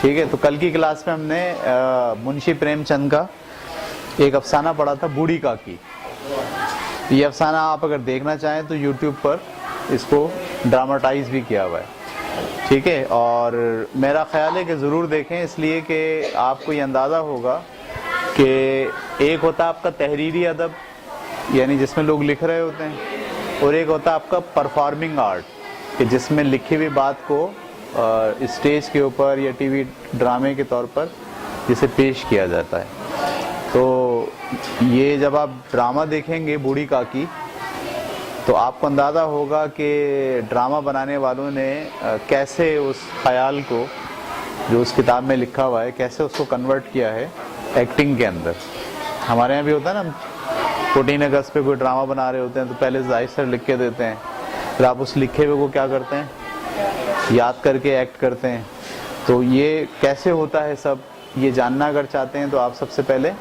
ٹھیک ہے. تو کل کی کلاس میں ہم نے منشی پریم چند کا ایک افسانہ پڑھا تھا بوڑھی کاکی. یہ افسانہ آپ اگر دیکھنا چاہیں تو یوٹیوب پر اس کو ڈراماٹائز بھی کیا ہوا ہے. ٹھیک ہے, اور میرا خیال ہے کہ ضرور دیکھیں, اس لیے کہ آپ کو یہ اندازہ ہوگا کہ ایک ہوتا ہے آپ کا تحریری ادب یعنی جس میں لوگ لکھ رہے ہوتے ہیں, اور ایک ہوتا ہے آپ کا پرفارمنگ آرٹ کہ جس میں لکھی ہوئی بات کو اسٹیج کے اوپر یا ٹی وی ڈرامے کے طور پر جسے پیش کیا جاتا ہے. تو یہ جب آپ ڈرامہ دیکھیں گے بوڑھی کاکی تو آپ کو اندازہ ہوگا کہ ڈرامہ بنانے والوں نے کیسے اس خیال کو جو اس کتاب میں لکھا ہوا ہے کیسے اس کو کنورٹ کیا ہے ایکٹنگ کے اندر. ہمارے یہاں بھی ہوتا ہے نا, 14 اگست پہ کوئی ڈرامہ بنا رہے ہوتے ہیں تو پہلے ظاہر سر لکھ کے دیتے ہیں, پھر آپ اس لکھے ہوئے کو کیا کرتے ہیں یاد کر کے ایکٹ کرتے ہیں. تو یہ کیسے ہوتا ہے سب یہ جاننا اگر چاہتے ہیں تو آپ سب سے پہلے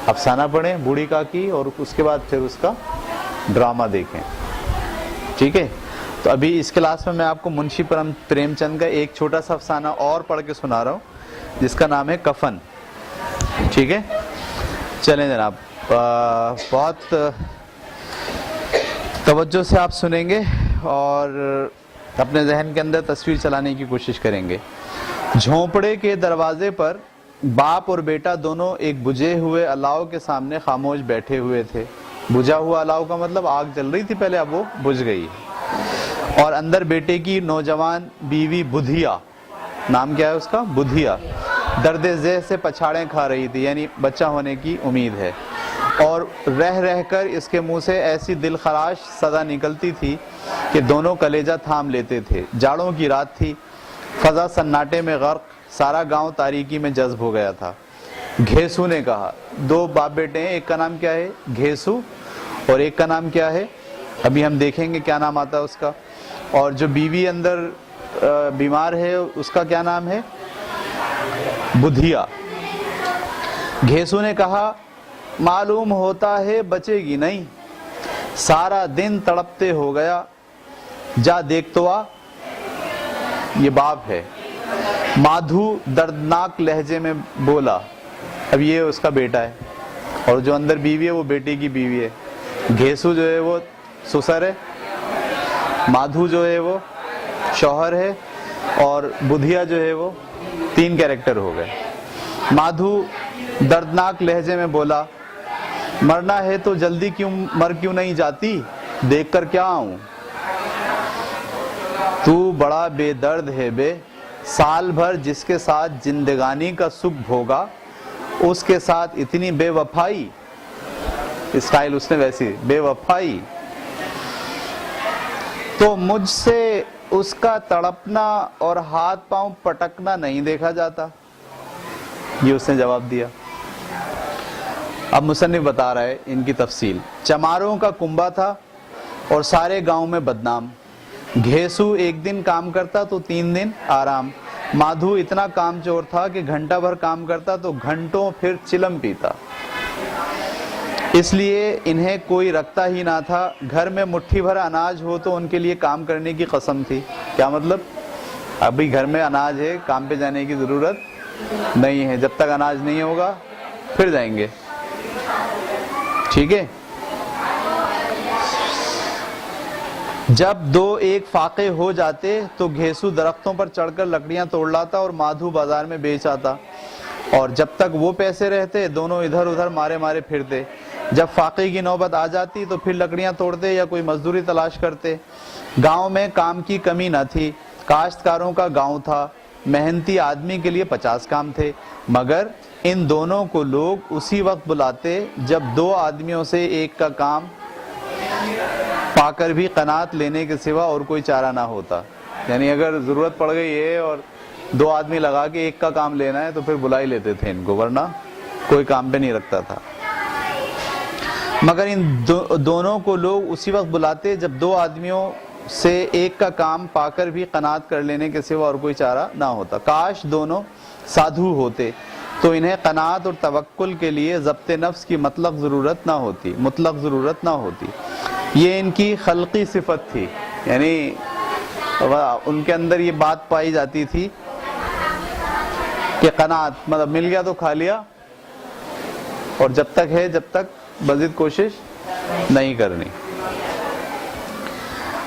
افسانہ پڑھیں بوڑھی کاکی اور اس کے بعد پھر اس کا ڈرامہ دیکھیں. ٹھیک ہے, تو ابھی اس کلاس میں آپ کو منشی پریم چند کا ایک چھوٹا سا افسانہ اور پڑھ کے سنا رہا ہوں جس کا نام ہے کفن. ٹھیک ہے, چلیں جناب, بہت توجہ سے آپ سنیں گے اور اپنے ذہن کے اندر تصویر چلانے کی کوشش کریں گے. جھونپڑے کے دروازے پر باپ اور بیٹا دونوں ایک بجھے ہوئے الاؤ کے سامنے خاموش بیٹھے ہوئے تھے. بجھا ہوا الاؤ کا مطلب آگ جل رہی تھی پہلے, اب وہ بجھ گئی. اور اندر بیٹے کی نوجوان بیوی بدھیا, نام کیا ہے اس کا, بدھیا, درد ذہ سے پچھاڑیں کھا رہی تھی, یعنی بچہ ہونے کی امید ہے. اور رہ رہ کر اس کے منہ سے ایسی دل خراش صدا نکلتی تھی کہ دونوں کلیجہ تھام لیتے تھے. جاڑوں کی رات تھی, فضا سناٹے میں غرق, سارا گاؤں تاریکی میں جذب ہو گیا تھا. گھیسو نے کہا, دو باپ بیٹے ہیں, ایک کا نام کیا ہے گھیسو اور ایک کا نام کیا ہے, ابھی ہم دیکھیں گے کیا نام آتا ہے اس کا. اور جو بیوی اندر بیمار ہے اس کا کیا نام ہے, بدھیا. گھیسو نے کہا, معلوم ہوتا ہے بچے گی نہیں, سارا دن تڑپتے ہو گیا, جا دیکھ تو آ. یہ باپ ہے. مادھو دردناک لہجے میں بولا, اب یہ اس کا بیٹا ہے اور جو اندر بیوی ہے وہ بیٹے کی بیوی ہے. گھیسو جو ہے وہ سسر ہے, مادھو جو ہے وہ شوہر ہے, اور بدھیا جو ہے وہ تین کیریکٹر ہو گئے. مادھو دردناک لہجے میں بولا, مرنا ہے تو جلدی مر کیوں نہیں جاتی, دیکھ کر کیا آؤں. تو بڑا بے درد ہے بے, سال بھر جس کے ساتھ زندگانی کا سکھ بھوگا اس کے ساتھ اتنی بے وفائی. اسٹائل اس نے ویسی, بے وفائی. تو مجھ سے اس کا تڑپنا اور ہاتھ پاؤں پٹکنا نہیں دیکھا جاتا. یہ اس نے جواب دیا. اب مصنف بتا رہا ہے ان کی تفصیل. چماروں کا کنبہ تھا اور سارے گاؤں میں بدنام. گھیسو ایک دن کام کرتا تو 3 دن آرام. مادھو اتنا کام چور تھا کہ گھنٹہ بھر کام کرتا تو گھنٹوں پھر چلم پیتا. اس لیے انہیں کوئی رکھتا ہی نہ تھا. گھر میں مٹھی بھر اناج ہو تو ان کے لیے کام کرنے کی قسم تھی. کیا مطلب, ابھی گھر میں اناج ہے, کام پہ جانے کی ضرورت نہیں ہے, جب تک اناج نہیں ہوگا پھر جائیں گے. ٹھیک ہے, جب دو ایک فاقے ہو جاتے تو گھیسو درختوں پر چڑھ کر لکڑیاں توڑ لاتا اور مادھو بازار میں بیچ آتا. اور جب تک وہ پیسے رہتے دونوں ادھر ادھر مارے مارے پھرتے. جب فاقے کی نوبت آ جاتی تو پھر لکڑیاں توڑتے یا کوئی مزدوری تلاش کرتے. گاؤں میں کام کی کمی نہ تھی. کاشتکاروں کا گاؤں تھا. محنتی آدمی کے لیے 50 کام تھے. مگر ان دونوں کو لوگ اسی وقت بلاتے جب 2 آدمیوں سے ایک کا کام پا کر بھی قناعت لینے کے سوا اور کوئی چارہ نہ ہوتا. یعنی اگر ضرورت پڑ گئی ہے اور 2 آدمی لگا کے ایک کا کام لینا ہے تو پھر بلا ہی لیتے تھے ان کو, ورنہ کوئی کام پہ نہیں رکھتا تھا. مگر ان دونوں کو لوگ اسی وقت بلاتے جب 2 آدمیوں سے ایک کا کام پا کر بھی قناعت کر لینے کے سوا اور کوئی چارہ نہ ہوتا. کاش دونوں سادھو ہوتے تو انہیں قناعت اور توکل کے لیے ضبط نفس کی مطلق ضرورت نہ ہوتی. یہ ان کی خلقی صفت تھی, یعنی ان کے اندر یہ بات پائی جاتی تھی کہ قناعت مطلب مل گیا تو کھا لیا، اور جب تک ہے جب تک مزید کوشش نہیں کرنی۔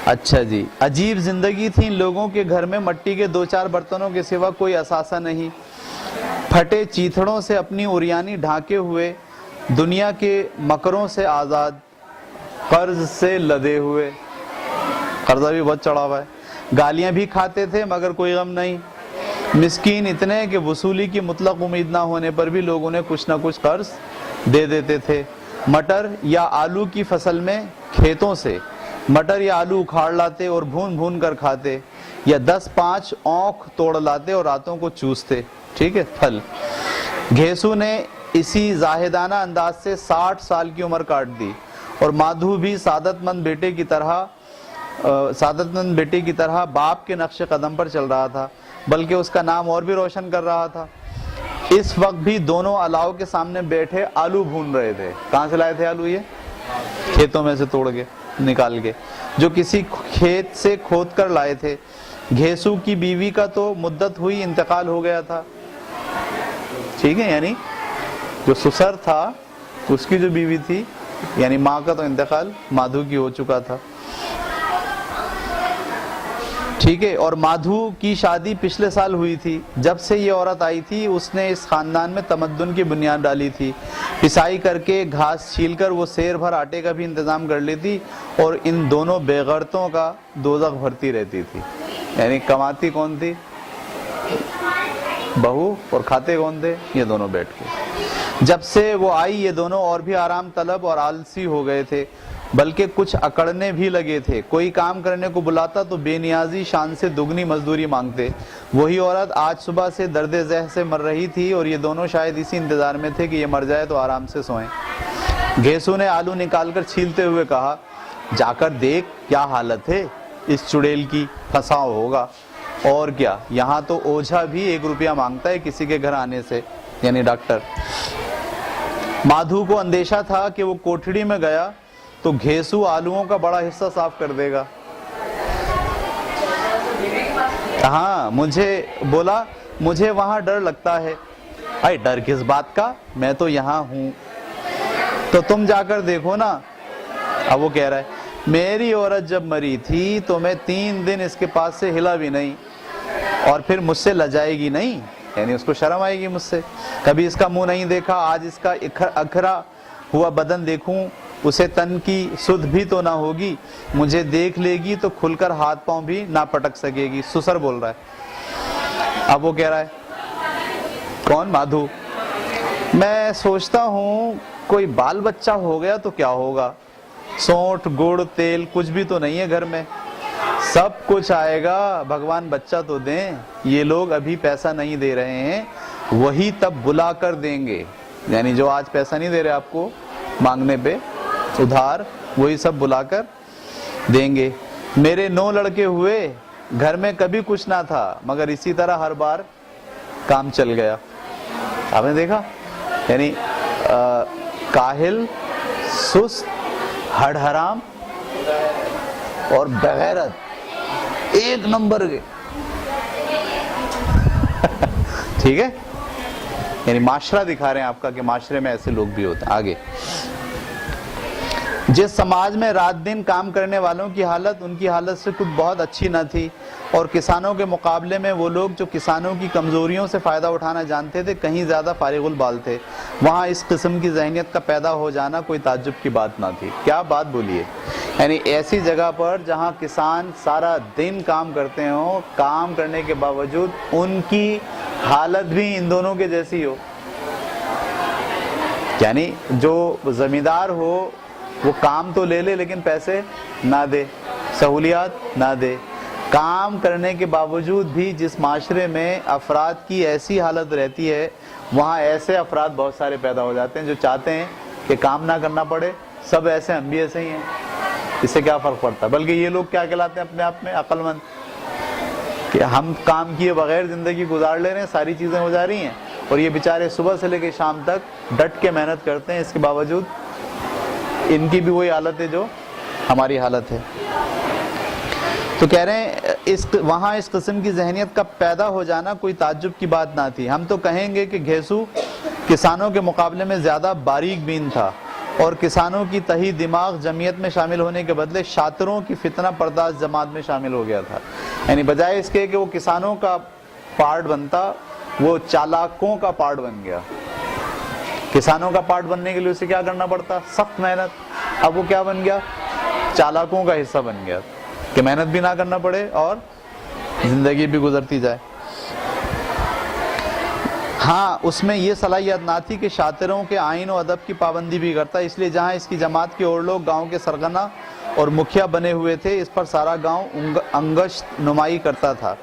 اچھا جی، عجیب زندگی تھی ان لوگوں کے گھر میں، مٹی کے 2-4 برتنوں کے سوا کوئی اثاثہ نہیں، پھٹے چیتھڑوں سے اپنی اوریانی ڈھانکے ہوئے، دنیا کے مکروں سے آزاد، قرض سے لدے ہوئے، قرضہ بھی بہت چڑھا ہوا ہے، گالیاں بھی کھاتے تھے مگر کوئی غم نہیں، مسکین اتنے کہ وصولی کی مطلق امید نہ ہونے پر بھی لوگ انہیں کچھ نہ کچھ قرض دے دیتے تھے۔ مٹر یا آلو کی فصل میں کھیتوں سے مٹر یا آلو اکھاڑ لاتے اور بھون بھون کر کھاتے، یا 10-5 اونکھ توڑ لاتے اور راتوں کو چوستے، ٹھیک ہے پھل۔ گھیسو نے اسی زاہدانہ انداز سے 60 سال کی عمر کاٹ دی، اور مادھو بھی سعادت مند بیٹے کی طرح باپ کے نقش قدم پر چل رہا تھا، بلکہ اس کا نام اور بھی روشن کر رہا تھا۔ اس وقت بھی دونوں الاؤ کے سامنے بیٹھے آلو بھون رہے تھے۔ کہاں سے لائے تھے آلو؟ یہ کھیتوں میں سے توڑ کے نکال کے، جو کسی کھیت سے کھود کر لائے تھے۔ گھیسو کی بیوی کا تو مدت ہوئی انتقال ہو گیا تھا، ٹھیک ہے، یعنی جو سسر تھا اس کی جو بیوی تھی، یعنی ماں کا تو انتقال مادھو کی ہو چکا تھا، ٹھیک ہے۔ اور مادھو کی شادی پچھلے سال ہوئی تھی۔ جب سے یہ عورت آئی تھی اس نے اس خاندان میں تمدن کی بنیاد ڈالی تھی۔ پسائی کر کے گھاس چھیل کر وہ سیر بھر آٹے کا بھی انتظام کر لیتی، اور ان دونوں بے غیرتوں کا دوزخ بھرتی رہتی تھی۔ یعنی کماتی کون تھی؟ بہو، اور کھاتے کون تھے؟ یہ دونوں بیٹھ کے۔ جب سے وہ آئی یہ دونوں اور بھی آرام طلب اور آلسی ہو گئے تھے، بلکہ کچھ اکڑنے بھی لگے تھے۔ کوئی کام کرنے کو بلاتا تو بے نیازی شان سے دگنی مزدوری مانگتے۔ وہی عورت آج صبح سے درد ذہ سے مر رہی تھی، اور یہ دونوں شاید اسی انتظار میں تھے کہ یہ مر جائے تو آرام سے سوئیں۔ گھیسو نے آلو نکال کر چھیلتے ہوئے کہا، جا کر دیکھ کیا حالت ہے اس چڑیل کی، پھنسا ہوگا۔ اور کیا، یہاں تو اوجھا بھی 1 روپیہ مانگتا ہے کسی کے گھر آنے سے، یعنی ڈاکٹر۔ مادھو کو اندیشہ تھا کہ وہ کوٹھڑی میں گیا تو گھیسو آلوؤں کا بڑا حصہ صاف کر دے گا۔ ہاں، مجھے وہاں ڈر لگتا ہے۔ اے ڈر کس بات کا، میں تو یہاں ہوں، تو تم جا کر دیکھو نا۔ اب وہ کہہ رہا ہے، میری عورت جب مری تھی تو میں 3 دن اس کے پاس سے ہلا بھی نہیں، اور پھر مجھ سے لجائے گی نہیں، یعنی اس کو شرم آئے گی مجھ سے۔ کبھی اس کا منہ نہیں دیکھا، آج اس کا اکھرا ہوا بدن دیکھوں، اسے تن کی سدھ بھی تو نہ ہوگی، مجھے دیکھ لے گی تو کھل کر ہاتھ پاؤں بھی نہ پٹک سکے گی۔ سسر بول رہا ہے۔ اب وہ کہہ رہا ہے، کون؟ مادھو۔ میں سوچتا ہوں کوئی بال بچہ ہو گیا تو کیا ہوگا، سونٹ گڑ تیل کچھ بھی تو نہیں ہے گھر میں، سب کچھ آئے گا، بھگوان بچہ تو دیں، یہ لوگ ابھی پیسہ نہیں دے رہے ہیں، وہی تب بلا کر دیں گے، یعنی جو آج پیسہ نہیں دے رہے آپ کو مانگنے پہ ادھار، وہی سب بلا کر دیں گے۔ میرے 9 لڑکے ہوئے، گھر میں کبھی کچھ نہ تھا، مگر اسی طرح ہر بار کام چل گیا۔ آپ نے دیکھا، یعنی کاہل، سست، ہڈ حرام اور بغیرت 1 نمبر کے، ٹھیک ہے، یعنی معاشرہ دکھا رہے ہیں آپ کا کہ معاشرے میں ایسے لوگ بھی ہوتے ہیں۔ آگے، جس سماج میں رات دن کام کرنے والوں کی حالت ان کی حالت سے کچھ بہت اچھی نہ تھی، اور کسانوں کے مقابلے میں وہ لوگ جو کسانوں کی کمزوریوں سے فائدہ اٹھانا جانتے تھے کہیں زیادہ فارغ البال تھے، وہاں اس قسم کی ذہنیت کا پیدا ہو جانا کوئی تعجب کی بات نہ تھی۔ کیا بات بولیے، یعنی ایسی جگہ پر جہاں کسان سارا دن کام کرتے ہوں، کام کرنے کے باوجود ان کی حالت بھی ان دونوں کے جیسی ہو، یعنی جو زمیندار ہو وہ کام تو لے لے لیکن پیسے نہ دے، سہولیات نہ دے۔ کام کرنے کے باوجود بھی جس معاشرے میں افراد کی ایسی حالت رہتی ہے، وہاں ایسے افراد بہت سارے پیدا ہو جاتے ہیں جو چاہتے ہیں کہ کام نہ کرنا پڑے، سب ایسے، ہم بھی ایسے ہی ہیں، اس سے کیا فرق پڑتا ہے۔ بلکہ یہ لوگ کیا کہلاتے ہیں اپنے آپ میں؟ عقل مند، کہ ہم کام کیے بغیر زندگی گزار لے رہے ہیں، ساری چیزیں ہو جا رہی ہیں، اور یہ بیچارے صبح سے لے کے شام تک ڈٹ کے محنت کرتے ہیں، اس کے باوجود ان کی بھی وہی حالت ہے جو ہماری حالت ہے۔ تو کہہ رہے ہیں وہاں اس قسم کی ذہنیت کا پیدا ہو جانا کوئی تعجب کی بات نہ تھی. ہم تو کہیں گے کہ گھیسو کسانوں کے مقابلے میں زیادہ باریک بین تھا اور کسانوں کی تہی دماغ جمعیت میں شامل ہونے کے بدلے شاطروں کی فتنہ پرداز جماعت میں شامل ہو گیا تھا. یعنی بجائے اس کے کہ وہ کسانوں کا پارٹ بنتا وہ چالاکوں کا پارٹ بن گیا. کسانوں کا پارٹ بننے کے لیے اسے کیا کرنا پڑتا؟ سخت محنت. اب وہ کیا بن گیا؟ چالاکوں کا حصہ بن گیا کہ محنت بھی نہ کرنا پڑے اور زندگی بھی گزرتی جائے. ہاں اس میں یہ صلاحیت نہ تھی کہ شاطروں کے آئین و ادب کی پابندی بھی کرتا، اس لیے جہاں اس کی جماعت کے اور لوگ گاؤں کے سرغنہ اور مکھیا بنے ہوئے تھے، اس پر سارا گاؤں انگشت نمائی کرتا تھا.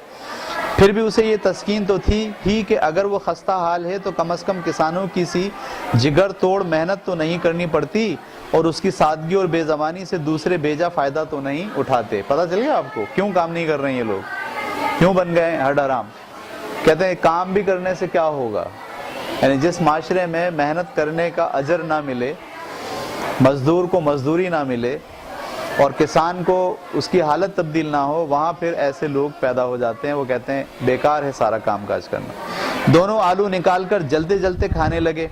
پھر بھی اسے یہ تسکین تو تھی ہی کہ اگر وہ خستہ حال ہے تو کم از کم کسانوں کی سی جگر توڑ محنت تو نہیں کرنی پڑتی اور اس کی سادگی اور بے زبانی سے دوسرے بیجا فائدہ تو نہیں اٹھاتے. پتہ چل گیا آپ کو کیوں کام نہیں کر رہے ہیں یہ لوگ، کیوں بن گئے ہڈ حرام؟ کہتے ہیں کام بھی کرنے سے کیا ہوگا، یعنی جس معاشرے میں محنت کرنے کا اجر نہ ملے، مزدور کو مزدوری نہ ملے اور کسان کو اس کی حالت تبدیل نہ ہو، وہاں پھر ایسے لوگ پیدا ہو جاتے ہیں. وہ کہتے ہیں بیکار ہے سارا کام کاج کرنا. دونوں آلو نکال کر جلتے جلتے کھانے لگے.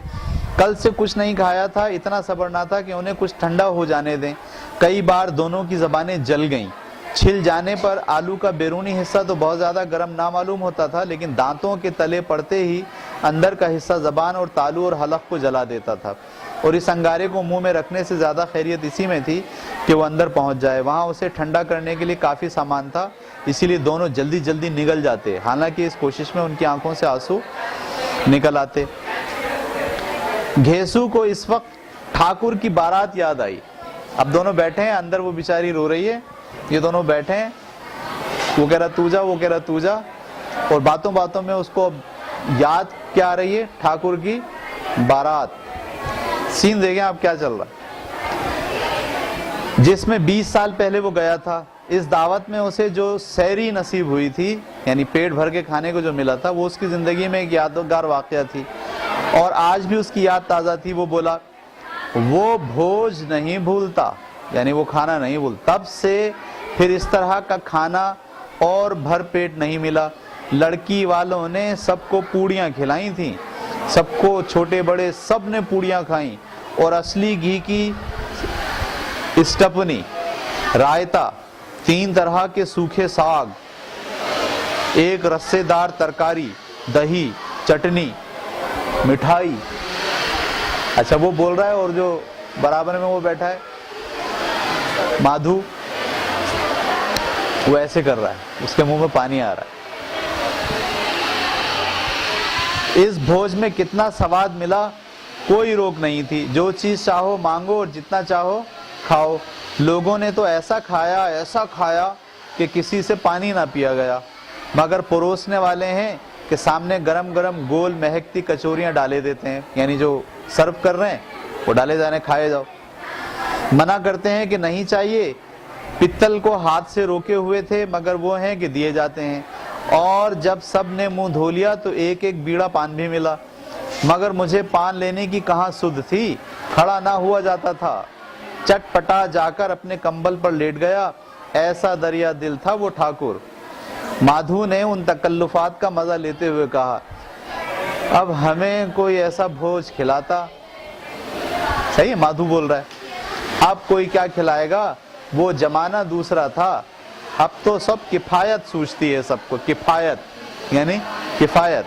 کل سے کچھ نہیں کھایا تھا، اتنا صبر نہ تھا کہ انہیں کچھ ٹھنڈا ہو جانے دیں. کئی بار دونوں کی زبانیں جل گئیں. چھل جانے پر آلو کا بیرونی حصہ تو بہت زیادہ گرم نہ معلوم ہوتا تھا، لیکن دانتوں کے تلے پڑتے ہی اندر کا حصہ زبان اور تالو اور حلق کو جلا دیتا تھا. اور اس انگارے کو منہ میں رکھنے سے زیادہ خیریت اسی میں تھی کہ وہ اندر پہنچ جائے. وہاں اسے ٹھنڈا کرنے کے لیے کافی سامان تھا، اسی لیے دونوں جلدی جلدی نگل جاتے. حالانکہ اس کوشش میں ان کی آنکھوں سے آنسو نکل آتے. گھیسو کو اس وقت ٹھاکر کی بارات یاد آئی. اب دونوں بیٹھے ہیں اندر، وہ بیچاری رو رہی ہے، یہ دونوں بیٹھے ہیں، وہ کہہ رہا تو جا، وہ کہہ رہا تو جا، اور باتوں باتوں میں اس کو یاد کیا آ رہی ہے؟ ٹھاکر کی بارات. سین دیکھیں آپ کیا چل رہا ہے. جس میں 20 سال پہلے وہ گیا تھا. اس دعوت میں اسے جو سیری نصیب ہوئی تھی، یعنی پیٹ بھر کے کھانے کو جو ملا تھا، وہ اس کی زندگی میں ایک یادگار واقعہ تھی اور آج بھی اس کی یاد تازہ تھی. وہ بولا وہ بھوج نہیں بھولتا، یعنی وہ کھانا نہیں بھولتا. تب سے پھر اس طرح کا کھانا اور بھر پیٹ نہیں ملا. لڑکی والوں نے سب کو پوڑیاں کھلائیں تھیں، سب کو چھوٹے بڑے سب نے پوڑیاں کھائیں، اور اصلی گھی کی اسٹپنی، رائتا، 3 طرح کے سوکھے ساگ، ایک رسے دار ترکاری، دہی، چٹنی، مٹھائی. اچھا وہ بول رہا ہے اور جو برابر میں وہ بیٹھا ہے مادھو، وہ ایسے کر رہا ہے، اس کے منہ میں پانی آ رہا ہے. اس بھوج میں کتنا سواد ملا، کوئی روک نہیں تھی. جو چیز چاہو مانگو اور جتنا چاہو کھاؤ. لوگوں نے تو ایسا کھایا کہ کسی سے پانی نہ پیا گیا، مگر پروسنے والے ہیں کہ سامنے گرم گرم گول مہکتی کچوریاں ڈالے دیتے ہیں، یعنی جو سرو کر رہے ہیں وہ ڈالے جانے، کھائے جاؤ. منع کرتے ہیں کہ نہیں چاہیے. پتل کو ہاتھ سے روکے ہوئے تھے، مگر وہ ہیں کہ دیے جاتے ہیں. اور جب سب نے منہ دھو لیا تو ایک ایک بیڑا پان بھی ملا، مگر مجھے پان لینے کی کہاں سدھ تھی، کھڑا نہ ہوا جاتا تھا. چٹ پٹا جا کر اپنے کمبل پر لیٹ گیا. ایسا دریا دل تھا وہ ٹھاکر. مادھو نے ان تکلفات کا مزہ لیتے ہوئے کہا اب ہمیں کوئی ایسا بھوج کھلاتا. صحیح ہے، مادھو بول رہا ہے. اب کوئی کیا کھلائے گا، وہ زمانہ دوسرا تھا. اب تو سب کفایت سوچتی ہے، سب کو کفایت، یعنی کفایت.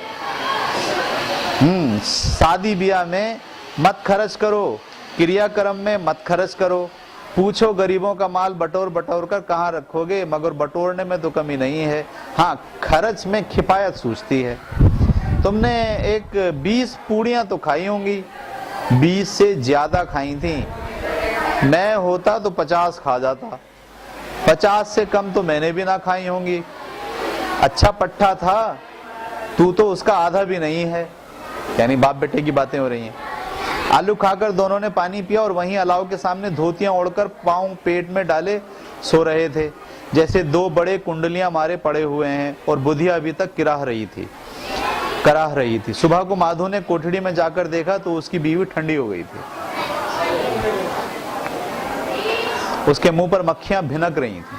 شادی بیاہ میں مت خرچ کرو، کریا کرم میں مت خرچ کرو. پوچھو غریبوں کا مال بٹور بٹور کر کہاں رکھو گے، مگر بٹورنے میں تو کمی نہیں ہے. ہاں خرچ میں کفایت سوچتی ہے. تم نے ایک 20 پوڑیاں تو کھائی ہوں گی، 20 سے زیادہ کھائی تھیں. میں ہوتا تو 50 کھا جاتا، 50 سے کم تو میں نے بھی نہ کھائی ہوں گی. اچھا پٹھا تھا، تو اس کا آدھا بھی نہیں ہے. یعنی باپ بیٹے کی باتیں ہو رہی ہیں. آلو کھا کر دونوں نے پانی پیا اور وہیں الاؤ کے سامنے دھوتیاں اوڑھ کر پاؤں پیٹ میں ڈالے سو رہے تھے، جیسے 2 بڑے کنڈلیاں مارے پڑے ہوئے ہیں. اور بدھیا ابھی تک کراہ رہی تھی. صبح کو مادھو نے کوٹھڑی میں جا کر دیکھا تو اس کی بیوی ٹھنڈی ہو گئی تھی. اس کے منہ پر مکھیاں بھنک رہی تھیں.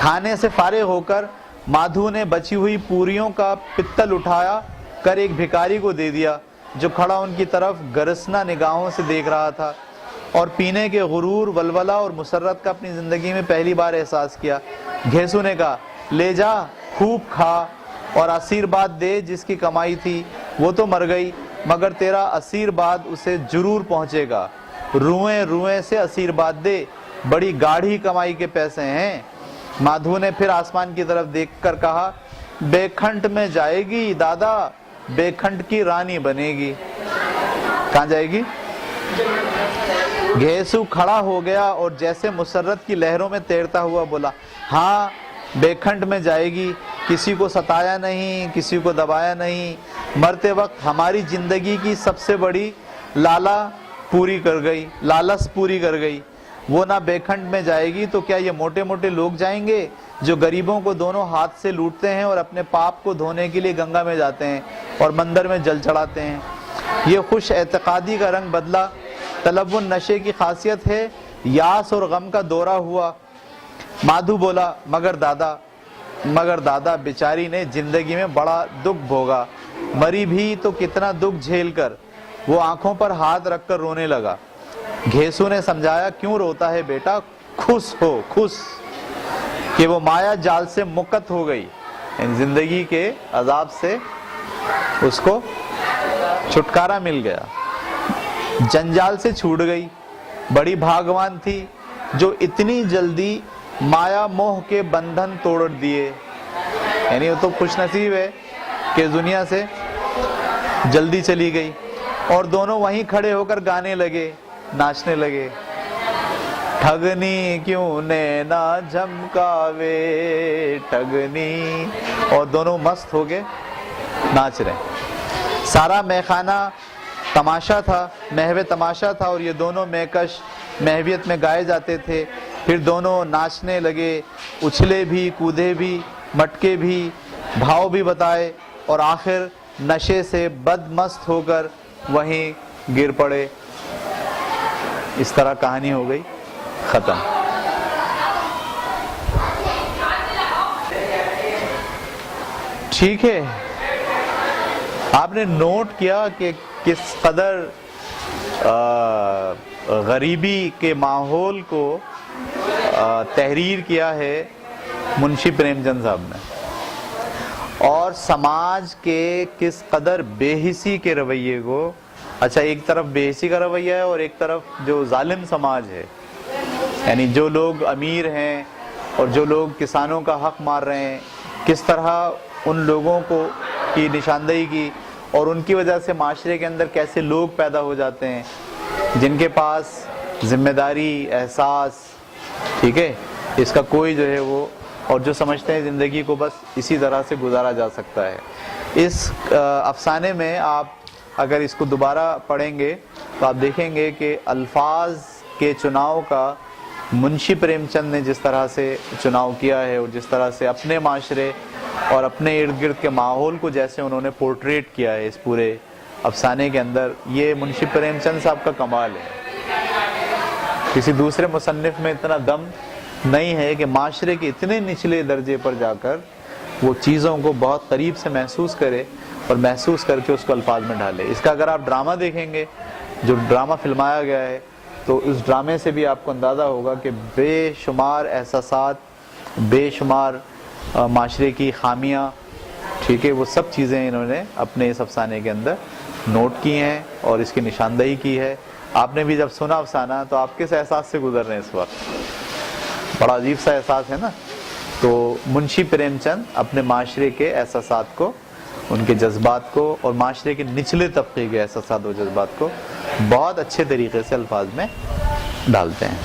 کھانے سے فارغ ہو کر مادھو نے بچی ہوئی پوریوں کا پتل اٹھایا کر ایک بھکاری کو دے دیا جو کھڑا ان کی طرف گرسنا نگاہوں سے دیکھ رہا تھا، اور پینے کے غرور، ولولہ اور مسرت کا اپنی زندگی میں پہلی بار احساس کیا۔ گھیسو نے کہا، لے جا، خوب کھا اور آشیرواد دے، جس کی کمائی تھی وہ تو مر گئی مگر تیرا آشیرواد اسے ضرور پہنچے گا۔ روئیں روئیں سے آشیرواد دے، بڑی گاڑھی کمائی کے پیسے ہیں۔ مادھو نے پھر آسمان کی طرف دیکھ کر کہا، بیکھنٹ میں جائے گی دادا، بیکھنٹ کی رانی بنے گی۔ کہاں جائے گی؟ گھیسو کھڑا ہو گیا اور جیسے مسرت کی لہروں میں تیرتا ہوا بولا، ہاں بیکھنٹ میں جائے گی، کسی کو ستایا نہیں، کسی کو دبایا نہیں، مرتے وقت ہماری زندگی کی سب سے بڑی لالس پوری کر گئی۔ وہ نہ بیکھنٹ میں جائے گی تو کیا یہ موٹے موٹے لوگ جائیں گے جو غریبوں کو دونوں ہاتھ سے لوٹتے ہیں اور اپنے پاپ کو دھونے کے لیے گنگا میں جاتے ہیں اور مندر میں جل چڑھاتے ہیں؟ یہ خوش اعتقادی کا رنگ بدلا، تلون نشے کی خاصیت ہے، یاس اور غم کا دورہ ہوا۔ مادھو بولا، مگر دادا بیچاری نے زندگی میں بڑا دکھ بھوگا، مری بھی تو کتنا دکھ جھیل کر۔ وہ آنکھوں پر ہاتھ رکھ کر رونے لگا۔ گھیسو نے سمجھایا، کیوں روتا ہے بیٹا، خوش ہو، خوش کہ وہ مایا جال سے مکت ہو گئی، یعنی زندگی کے عذاب سے اس کو چھٹکارا مل گیا، جنجال سے چھوٹ گئی۔ بڑی بھاگوان تھی جو اتنی جلدی مایا موہ کے بندھن توڑ دیے، یعنی وہ تو خوش نصیب ہے کہ دنیا سے جلدی چلی گئی۔ اور دونوں وہیں کھڑے ہو کر گانے لگے، ناچنے لگے۔ ٹھگنی کیوں نینا جھمکاوے ٹھگنی، اور دونوں مست ہو کے ناچ رہے۔ سارا میخانہ تماشا تھا، محو تماشا تھا، اور یہ دونوں مہکش محویت میں گائے جاتے تھے۔ پھر دونوں ناچنے لگے، اچھلے بھی، کودے بھی، مٹکے بھی، بھاؤ بھی بتائے، اور آخر نشے سے بد مست ہو کر وہیں گر پڑے۔ اس طرح کہانی ہو گئی ختم۔ ٹھیک ہے، آپ نے نوٹ کیا کہ کس قدر غریبی کے ماحول کو تحریر کیا ہے منشی پریم چند صاحب نے، اور سماج کے کس قدر بے حسی کے رویے کو، اچھا ایک طرف بے حسی کا رویہ ہے اور ایک طرف جو ظالم سماج ہے، یعنی جو لوگ امیر ہیں اور جو لوگ کسانوں کا حق مار رہے ہیں، کس طرح ان لوگوں کو کی نشاندہی کی، اور ان کی وجہ سے معاشرے کے اندر کیسے لوگ پیدا ہو جاتے ہیں جن کے پاس ذمہ داری، احساس، ٹھیک ہے، اس کا کوئی جو ہے وہ، اور جو سمجھتے ہیں زندگی کو بس اسی طرح سے گزارا جا سکتا ہے۔ اس افسانے میں آپ اگر اس کو دوبارہ پڑھیں گے تو آپ دیکھیں گے کہ الفاظ کے چناؤ کا منشی پریم چند نے جس طرح سے چناؤ کیا ہے، اور جس طرح سے اپنے معاشرے اور اپنے ارد گرد کے ماحول کو جیسے انہوں نے پورٹریٹ کیا ہے اس پورے افسانے کے اندر، یہ منشی پریم چند صاحب کا کمال ہے۔ کسی دوسرے مصنف میں اتنا دم نہیں ہے کہ معاشرے کے اتنے نچلے درجے پر جا کر وہ چیزوں کو بہت قریب سے محسوس کرے اور محسوس کر کے اس کو الفاظ میں ڈالے۔ اس کا اگر آپ ڈرامہ دیکھیں گے، جو ڈرامہ فلمایا گیا ہے، تو اس ڈرامے سے بھی آپ کو اندازہ ہوگا کہ بے شمار احساسات، بے شمار معاشرے کی خامیاں، ٹھیک ہے، وہ سب چیزیں انہوں نے اپنے اس افسانے کے اندر نوٹ کی ہیں اور اس کی نشاندہی کی ہے۔ آپ نے بھی جب سنا افسانہ تو آپ کس احساس سے گزر رہے ہیں اس وقت؟ بڑا عجیب سا احساس ہے نا۔ تو منشی پریم چند اپنے معاشرے کے احساسات کو، ان کے جذبات کو، اور معاشرے کے نچلے طبقے کے احساسات و جذبات کو بہت اچھے طریقے سے الفاظ میں ڈالتے ہیں۔